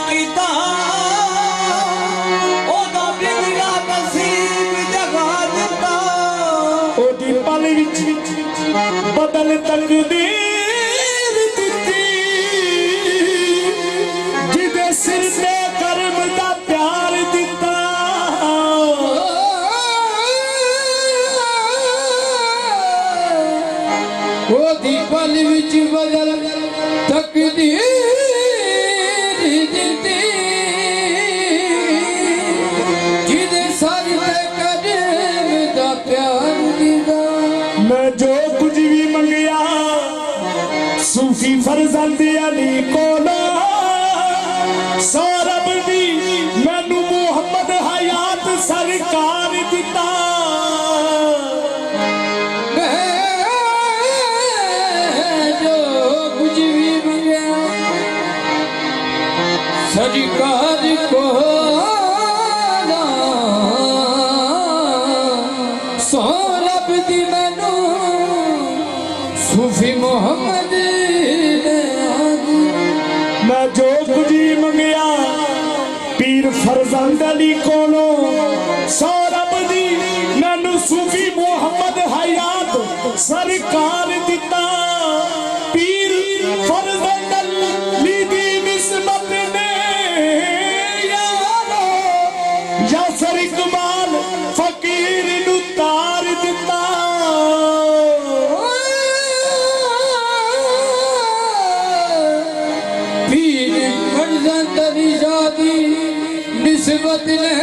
किता ओदा बिगड़ा नसीब जगा दिता ओदी पल विच बदल तकदीर दिती जिदे सिर ते कर्म दा प्यार दिता ओदी पल विच बदल तकदीर दिती जिदे सर ते कर्म दा प्यार दिता मैं जो कुछ भी मंगया सूफी फरजंद अली कोला सौरभ दी मैनू मुहम्मद हयात सरकार दिता जो कुछ भी मंगया सरकार को सौरभ दी मैनू सूफी मोहम्मद ने मैं जो कुछ भी मंगया पीर फरजंद अली कोलो सौरभ दी मैनू सूफी मोहम्मद हयात सरकार दिता पीर फरजंद अली दी निस्बत ने यारो यासर इकबाल फकीर नू तार दिता पीर फरजंद अली शादी निस्बत ने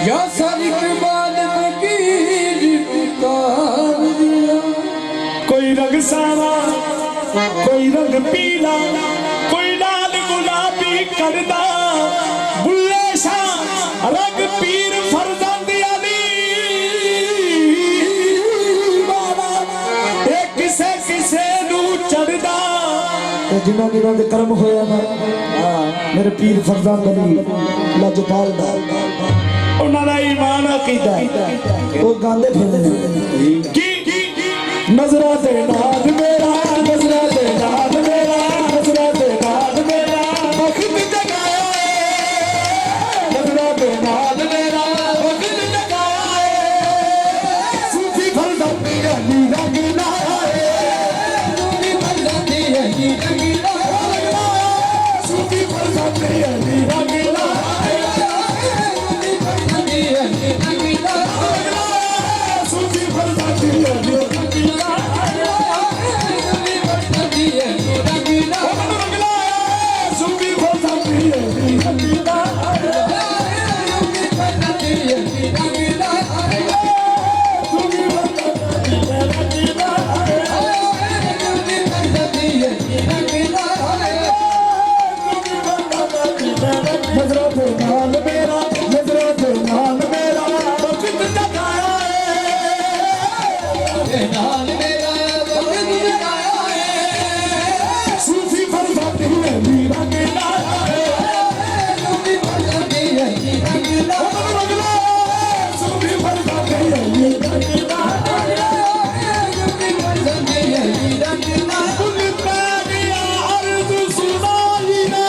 या सरिक बाल फकीर उतार दिया कोई रंग सावा कोई रंग पीला कोई लाल गुलाबी करदा बुल्ले शाह रंग पीर फरजंद अली वाला एक किसे किसे नू चढ़दा जिन्हों ने रंग कर्म होया ना मेरे पीर फरजंद अली लजपाल दा उन्हां दा ईमान अकीदा ओ गांदे फिरदे की नजरा दे नाद मेरा नजरा दे नाद मेरा नजरा दे नाद मेरा वक्त जगाया नजरा दे नाद मेरा वक्त जगाया सूफी फरजंद अली रंग लाए सूफी फरजंद अली रंग लाया सूफी फरजंद अली रंग लाए सूफी फरजंद अली रंग लाया सूफी फरजंद अली रंग लाए सूफी फरजंद अली रंग नजरों पे नाल मेरा नजरों पे नाल मेरा वक्त जगाया नाल मेरा वक्त जगाया सूफी फरजंद अली रंग लाया सूफी फरजंद अली रंग लाया सूफी फरजंद अली रंग लाया सूफी फरजंद अली रंग लाया कुल पे गया अर्ज़ सुनाई ना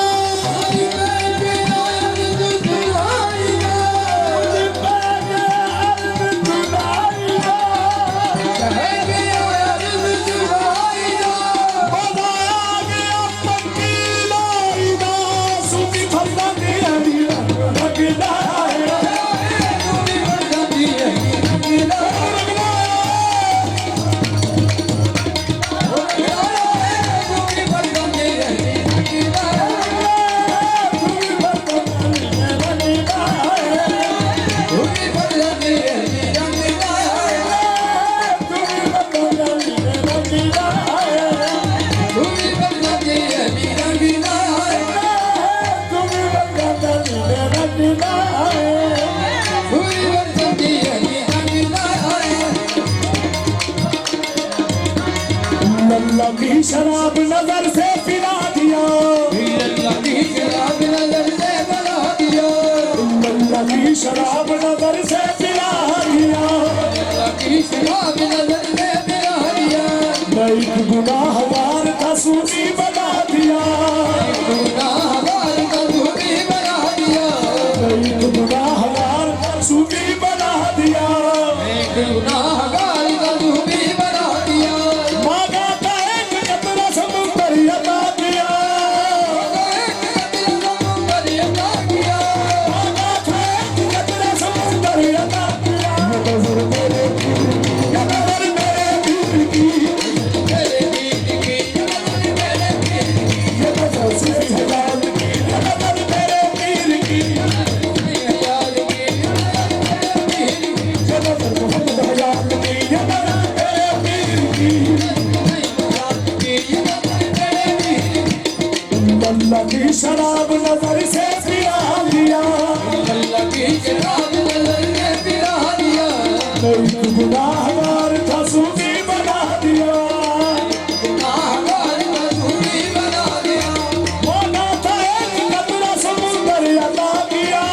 अल्लाह की शराब नजर से पिला दिया, अल्लाह की शराब नजर से पिला दिया, अल्लाह की शराब नजर से पिला दिया, अल्लाह की शराब नजर से पिला दिया। मैं एक गुनाहगार था सूफी बना दिया गुनाहगार का सूफी बना दिया एक गुनाहगार सूफी बना दिया गुनाहगार का सूफी बना दिया मांगा था एक कतरा समुंदर अता किया मांगा था एक कतरा समुंदर अता किया ये नजर मेरे पीर की ये नजर से हजाल की ये नजर मेरे पीर की ये नजर मोहम्मद हयात की ये नजर मेरे पीर की अल्लाह की शराब नजर से पिला दिया एक गुनाहगार था सूफी बना दिया मांगा था एक कतरा समुंदर अता किया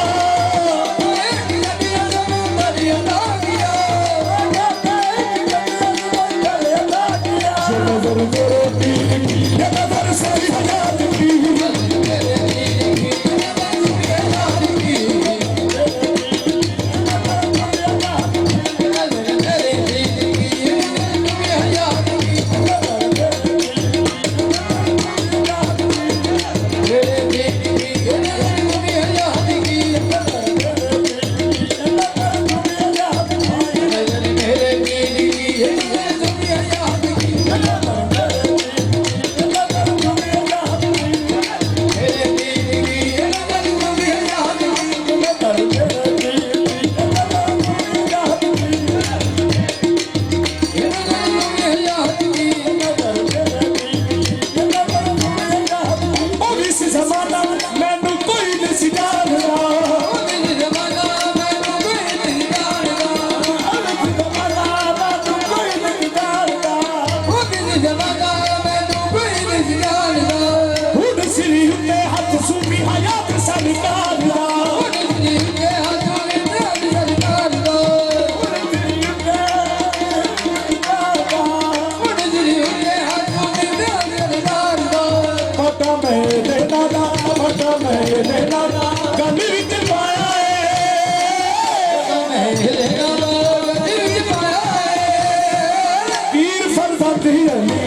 मांगा था एक कतरा समुंदर अता किया ये नजर मेरे पीर की ये नजर से हयात की और इस जमाना मैनू कोई नहीं सिखाना अलग जमाना मैनू कोई नहीं सिखाना हुन सिरी उत्ते हथ सूफी हयात सरकारदा पता मेरे नाना गली विच पाया पीर फरजंद ही